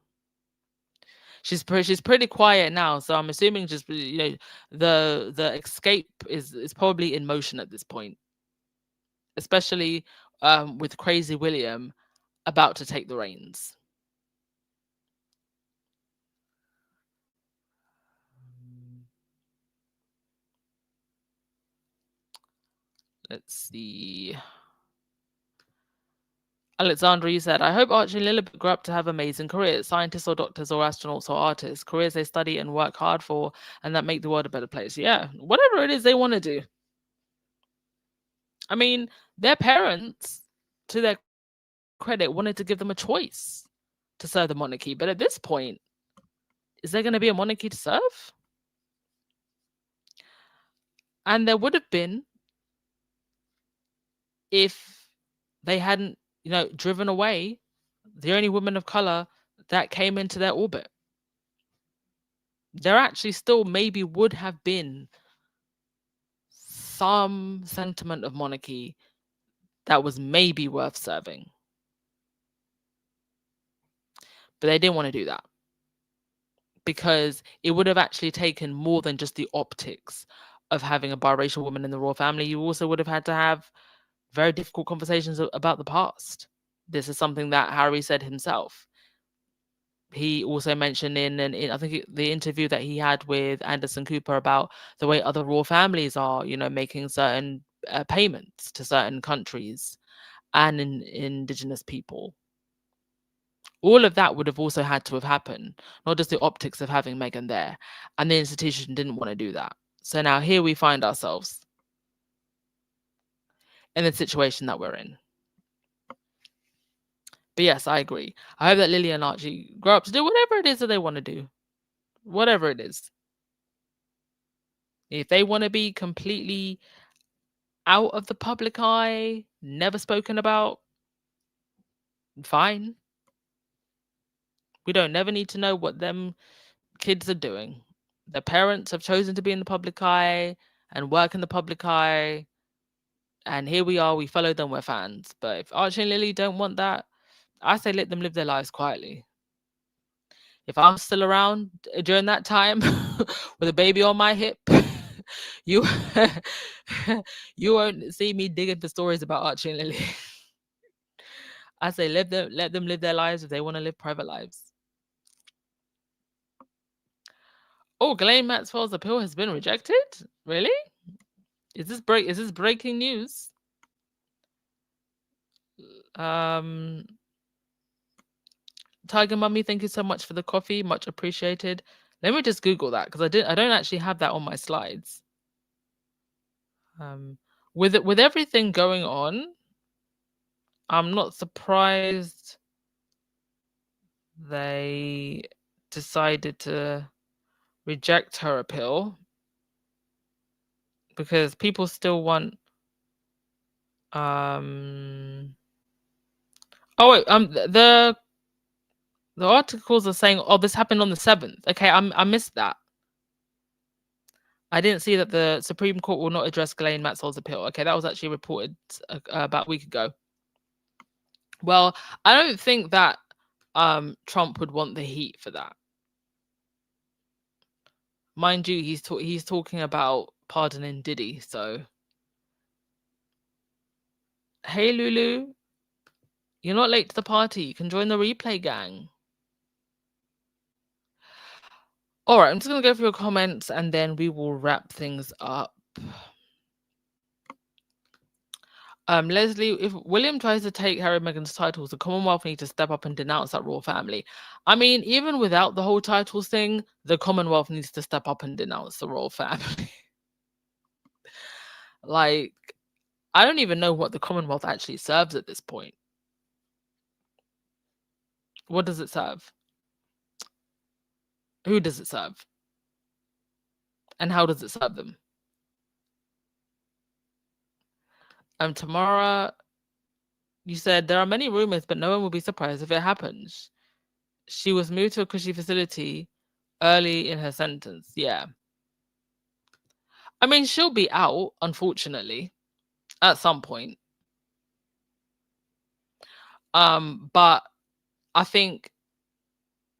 She's pretty quiet now, so I'm assuming just the escape is probably in motion at this point, especially with Crazy William about to take the reins. Let's see. Alexandra, you said, I hope Archie and Lilibet grow up to have amazing careers, scientists or doctors or astronauts or artists, careers they study and work hard for and that make the world a better place. Yeah, whatever it is they want to do. I mean, their parents, to their credit, wanted to give them a choice to serve the monarchy. But at this point, is there going to be a monarchy to serve? And there would have been if they hadn't, driven away the only women of color that came into their orbit. There actually still maybe would have been some sentiment of monarchy that was maybe worth serving. But they didn't want to do that because it would have actually taken more than just the optics of having a biracial woman in the royal family. You also would have had to have very difficult conversations about the past. This is something that Harry said himself. He also mentioned in I think the interview that he had with Anderson Cooper about the way other royal families are, making certain payments to certain countries and indigenous people. All of that would have also had to have happened, not just the optics of having Meghan there. And the institution didn't want to do that. So now here we find ourselves in the situation that we're in. But yes, I agree. I hope that Lily and Archie grow up to do whatever it is that they want to do. Whatever it is. If they want to be completely out of the public eye, never spoken about, fine. We don't never need to know what them kids are doing. Their parents have chosen to be in the public eye and work in the public eye. And here we are, we follow them, we're fans. But if Archie and Lily don't want that, I say let them live their lives quietly. If I'm still around during that time with a baby on my hip, you you won't see me digging for stories about Archie and Lily. I say let them live their lives if they want to live private lives. Oh, Ghislaine Maxwell's appeal has been rejected? Really? Is this breaking news? Tiger Mummy, thank you so much for the coffee. Much appreciated. Let me just Google that because I don't actually have that on my slides. With everything going on, I'm not surprised they decided to reject her appeal because people still want oh wait, the articles are saying, oh, this happened on the 7th. Okay, I missed that. I didn't see that the Supreme Court will not address Ghislaine Maxwell's appeal. Okay, that was actually reported about a week ago. Well, I don't think that Trump would want the heat for that. Mind you, he's talking about pardoning Diddy, so. Hey, Lulu. You're not late to the party. You can join the replay gang. All right, I'm just going to go through your comments and then we will wrap things up. Leslie, if William tries to take Harry and Meghan's titles, the Commonwealth needs to step up and denounce that royal family. I mean, even without the whole titles thing, the Commonwealth needs to step up and denounce the royal family. Like, I don't even know what the Commonwealth actually serves at this point. What does it serve? Who does it serve? And how does it serve them? Tamara, you said there are many rumors, but no one will be surprised if it happens. She was moved to a cushy facility early in her sentence. Yeah. I mean, she'll be out, unfortunately, at some point. But I think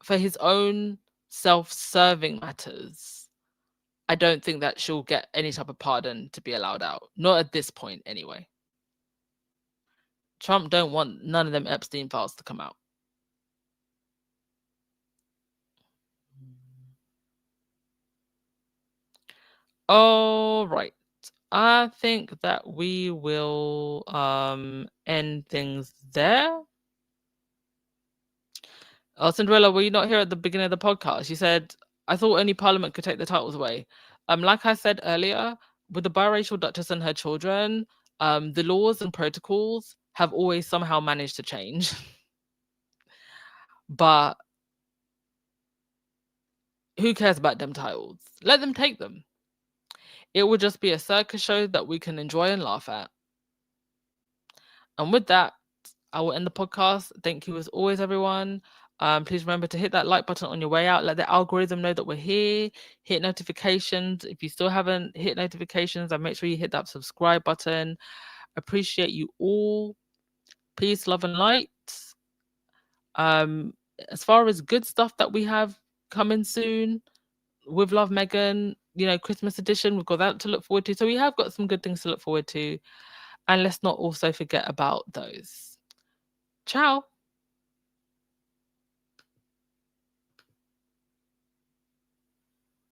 for his own self-serving matters, I don't think that she'll get any type of pardon to be allowed out. Not at this point, anyway. Trump don't want none of them Epstein files to come out. All right. I think that we will end things there. Oh, Cinderella, were you not here at the beginning of the podcast? You said, I thought only Parliament could take the titles away. Like I said earlier, with the biracial Duchess and her children, the laws and protocols have always somehow managed to change. But who cares about them titles? Let them take them. It will just be a circus show that we can enjoy and laugh at. And with that, I will end the podcast. Thank you as always, everyone. Please remember to hit that like button on your way out. Let the algorithm know that we're here. Hit notifications. If you still haven't hit notifications, make sure you hit that subscribe button. Appreciate you all. Peace, love, and light. As far as good stuff that we have coming soon, with Love Meghan, Christmas edition, we've got that to look forward to. So we have got some good things to look forward to. And let's not also forget about those. Ciao.